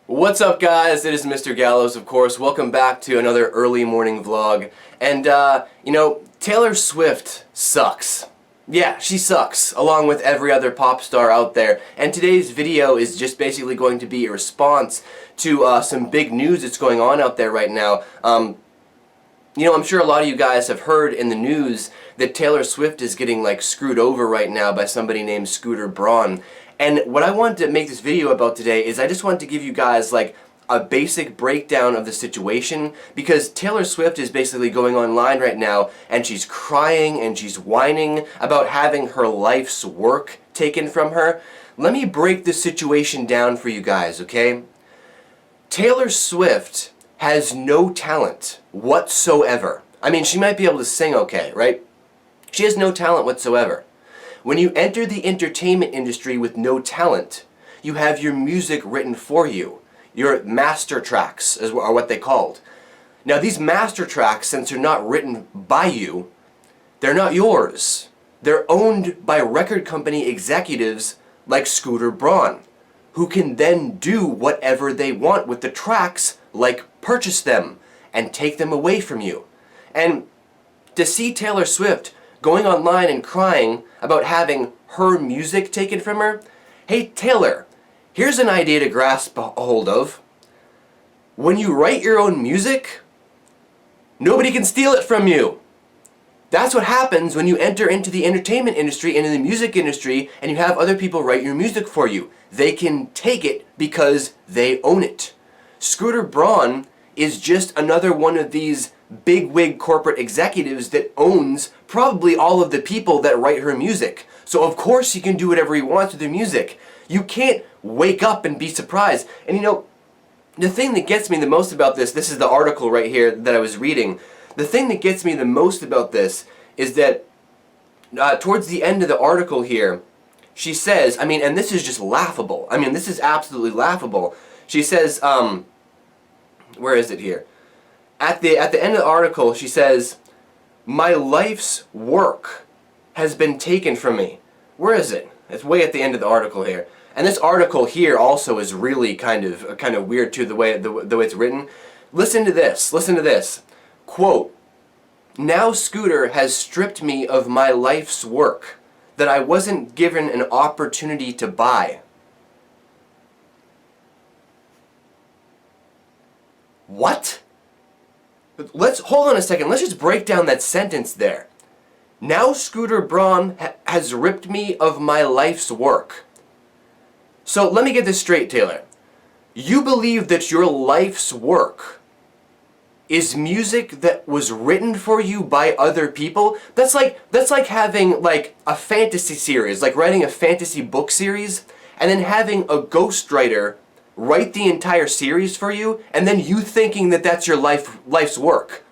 What's up, guys? It is Mr. Gallows, of course. Welcome back to another early morning vlog. And, Taylor Swift sucks. Yeah, she sucks, along with every other pop star out there. And today's video is just basically going to be a response to some big news that's going on out there right now. I'm sure a lot of you guys have heard in the news that Taylor Swift is getting, screwed over right now by somebody named Braun. And what I wanted to make this video about today is I just wanted to give you guys, a basic breakdown of the situation, because Taylor Swift is basically going online right now and she's crying and she's whining about having her life's work taken from her. Let me break this situation down for you guys, okay? Taylor Swift has no talent whatsoever. I mean, she might be able to sing okay, right? She has no talent whatsoever. When you enter the entertainment industry with no talent, you have your music written for you. Your master tracks are what they called. Now, these master tracks, since they're not written by you, they're not yours. They're owned by record company executives like Braun, who can then do whatever they want with the tracks, like purchase them and take them away from you. And to see Taylor Swift going online and crying about having her music taken from her, hey Taylor, here's an idea to grasp a hold of. When you write your own music, nobody can steal it from you. That's what happens when you enter into the entertainment industry and in the music industry and you have other people write your music for you. They can take it because they own it. Braun is just another one of these bigwig corporate executives that owns probably all of the people that write her music. So of course he can do whatever he wants with her music. You can't wake up and be surprised. And the thing that gets me the most about this is the article right here that I was reading. The thing that gets me the most about this is that towards the end of the article here, she says, and this is just laughable. This is absolutely laughable. She says, where is it here? At the end of the article, she says, "My life's work has been taken from me." Where is it? It's way at the end of the article here. And this article here also is really kind of weird too, the way it's written. Listen to this. Listen to this. Quote, "Now Scooter has stripped me of my life's work that I wasn't given an opportunity to buy." What? Hold on a second. Let's just break down that sentence there. Now Braun has ripped me of my life's work. So let me get this straight, Taylor. You believe that your life's work is music that was written for you by other people? That's like having a fantasy series, like writing a fantasy book series, and then having a ghostwriter write the entire series for you, and then you thinking that that's your life's work.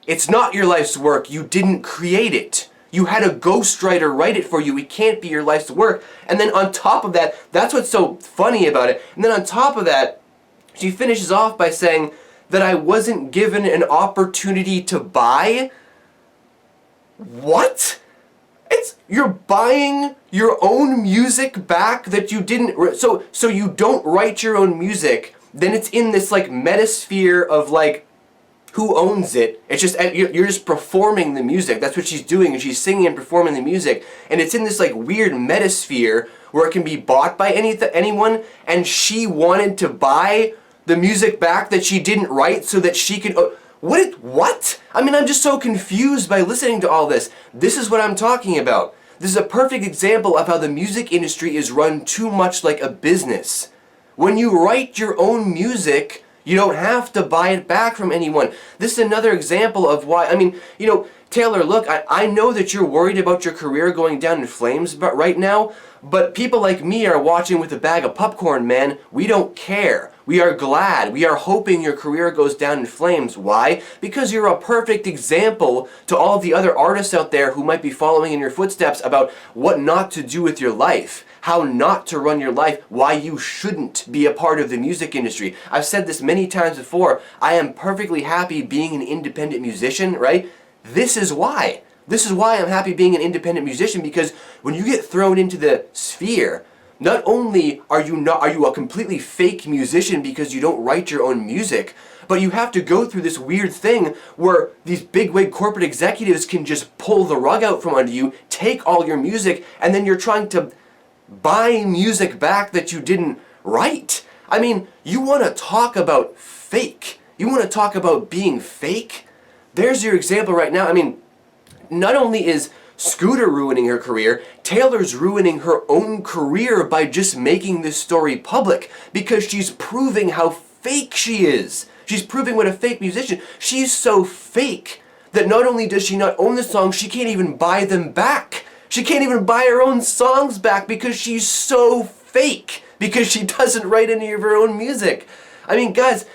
It's not your life's work. You didn't create it. You had a ghostwriter write it for you. It can't be your life's work. And then on top of that, that's what's so funny about it. And then on top of that, she finishes off by saying that I wasn't given an opportunity to buy. What? You're buying your own music back that you didn't. So you don't write your own music. Then it's in this metasphere of who owns it. It's just you're just performing the music. That's what she's doing, and she's singing and performing the music. And it's in this weird metasphere where it can be bought by anyone. And she wanted to buy the music back that she didn't write so that she could. What? I'm just so confused by listening to all this. This is what I'm talking about. This is a perfect example of how the music industry is run too much like a business. When you write your own music, you don't have to buy it back from anyone. This is another example of why, Taylor, look, I know that you're worried about your career going down in flames right now, but people like me are watching with a bag of popcorn, man. We don't care. We are glad. We are hoping your career goes down in flames. Why? Because you're a perfect example to all of the other artists out there who might be following in your footsteps about what not to do with your life, how not to run your life, why you shouldn't be a part of the music industry. I've said this many times before. I am perfectly happy being an independent musician, right? This is why. This is why I'm happy being an independent musician, because when you get thrown into the sphere Not only are you a completely fake musician because you don't write your own music, but you have to go through this weird thing where these bigwig corporate executives can just pull the rug out from under you, take all your music, and then you're trying to buy music back that you didn't write. I mean, you want to talk about fake? You want to talk about being fake? There's your example right now. I mean, not only is Scooter ruining her career, Taylor's ruining her own career by just making this story public because she's proving how fake she is. She's proving what a fake musician. She's so fake that not only does she not own the songs, she can't even buy them back. She can't even buy her own songs back because she's so fake, because she doesn't write any of her own music. I mean, guys,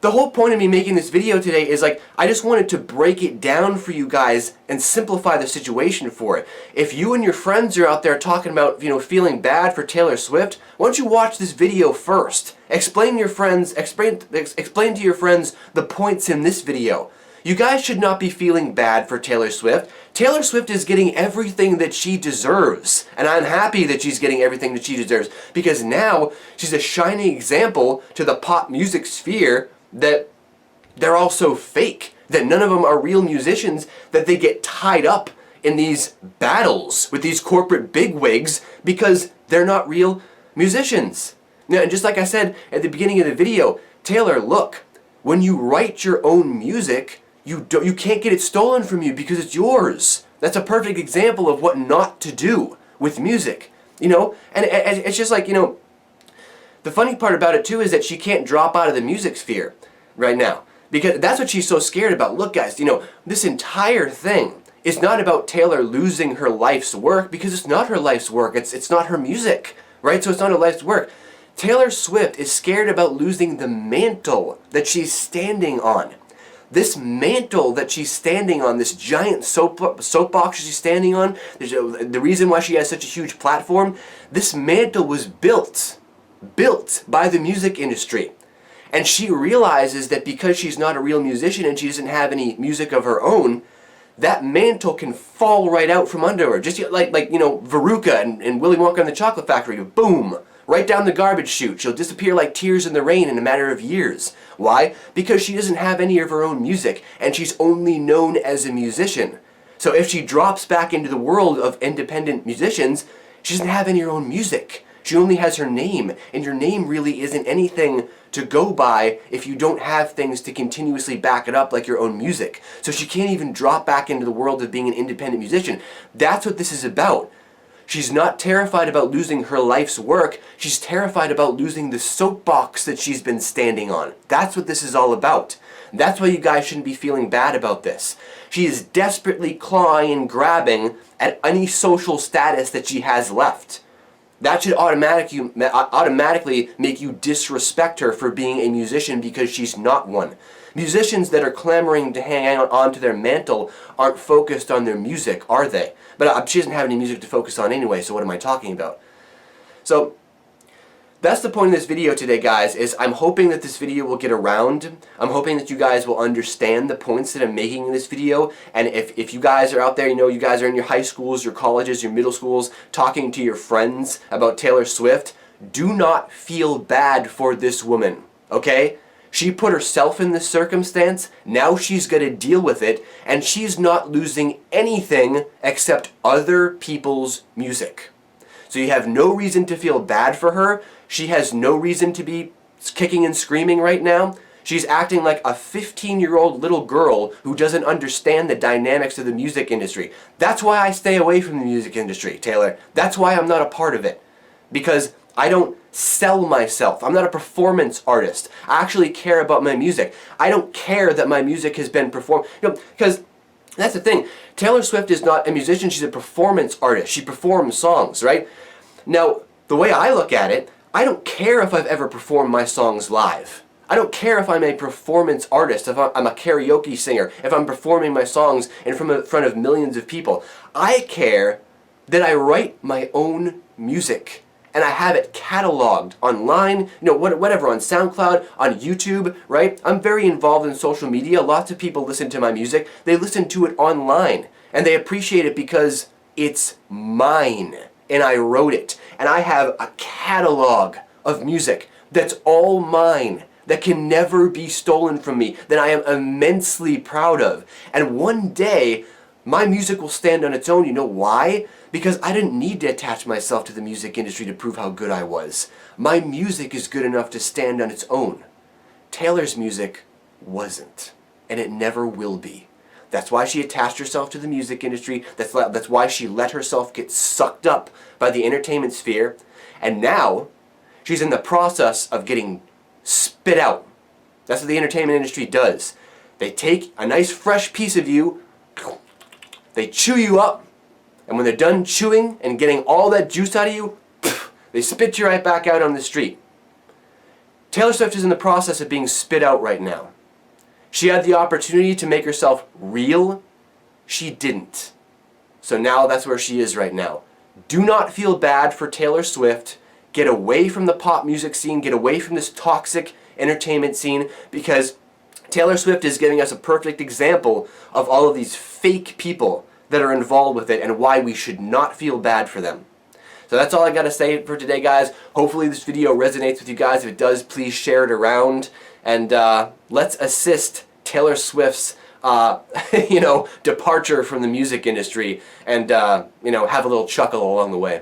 the whole point of me making this video today is like, I just wanted to break it down for you guys and simplify the situation for it. If you and your friends are out there talking about, feeling bad for Taylor Swift, why don't you watch this video first? Explain to your friends the points in this video. You guys should not be feeling bad for Taylor Swift. Taylor Swift is getting everything that she deserves. And I'm happy that she's getting everything that she deserves, because now she's a shining example to the pop music sphere that they're all so fake, that none of them are real musicians, that they get tied up in these battles with these corporate bigwigs because they're not real musicians. Now, just like I said at the beginning of the video, Taylor, look, when you write your own music, you can't get it stolen from you because it's yours. That's a perfect example of what not to do with music, and it's just like, the funny part about it too is that she can't drop out of the music sphere right now, because that's what she's so scared about. Look, guys, this entire thing is not about Taylor losing her life's work, because it's not her life's work. It's not her music, right? So it's not her life's work. Taylor Swift is scared about losing the mantle that she's standing on. This mantle that she's standing on, this giant soapbox she's standing on, the reason why she has such a huge platform, this mantle was built by the music industry. And she realizes that because she's not a real musician and she doesn't have any music of her own, that mantle can fall right out from under her. Just like Veruca and Willy Wonka and the Chocolate Factory. Boom! Right down the garbage chute. She'll disappear like tears in the rain in a matter of years. Why? Because she doesn't have any of her own music, and she's only known as a musician. So if she drops back into the world of independent musicians, she doesn't have any of her own music. She only has her name, and your name really isn't anything to go by if you don't have things to continuously back it up like your own music. So she can't even drop back into the world of being an independent musician. That's what this is about. She's not terrified about losing her life's work. She's terrified about losing the soapbox that she's been standing on. That's what this is all about. That's why you guys shouldn't be feeling bad about this. She is desperately clawing and grabbing at any social status that she has left. That should automatically make you disrespect her for being a musician, because she's not one. Musicians that are clamoring to hang on to their mantle aren't focused on their music, are they? But she doesn't have any music to focus on anyway, so what am I talking about? So, that's the point of this video today, guys, is I'm hoping that this video will get around. I'm hoping that you guys will understand the points that I'm making in this video. And if you guys are out there, you guys are in your high schools, your colleges, your middle schools, talking to your friends about Taylor Swift, do not feel bad for this woman, okay? She put herself in this circumstance, now she's going to deal with it, and she's not losing anything except other people's music. So you have no reason to feel bad for her. She has no reason to be kicking and screaming right now. She's acting like a 15-year-old little girl who doesn't understand the dynamics of the music industry. That's why I stay away from the music industry, Taylor. That's why I'm not a part of it. Because I don't sell myself. I'm not a performance artist. I actually care about my music. I don't care that my music has been performed. Because that's the thing. Taylor Swift is not a musician. She's a performance artist. She performs songs, right? Now, the way I look at it, I don't care if I've ever performed my songs live. I don't care if I'm a performance artist, if I'm a karaoke singer, if I'm performing my songs in front of millions of people. I care that I write my own music. And I have it cataloged online, whatever, on SoundCloud, on YouTube, right? I'm very involved in social media. Lots of people listen to my music. They listen to it online. And they appreciate it because it's mine. and I wrote it. And I have a catalog of music that's all mine, that can never be stolen from me, that I am immensely proud of. And one day, my music will stand on its own. You know why? Because I didn't need to attach myself to the music industry to prove how good I was. My music is good enough to stand on its own. Taylor's music wasn't, and it never will be. That's why she attached herself to the music industry. That's why she let herself get sucked up by the entertainment sphere. And now, she's in the process of getting spit out. That's what the entertainment industry does. They take a nice fresh piece of you, they chew you up, and when they're done chewing and getting all that juice out of you, they spit you right back out on the street. Taylor Swift is in the process of being spit out right now. She had the opportunity to make herself real. She didn't. So now that's where she is right now. Do not feel bad for Taylor Swift. Get away from the pop music scene. Get away from this toxic entertainment scene, because Taylor Swift is giving us a perfect example of all of these fake people that are involved with it and why we should not feel bad for them. So that's all I got to say for today, guys. Hopefully this video resonates with you guys. If it does, please share it around. And let's assist Taylor Swift's departure from the music industry and have a little chuckle along the way.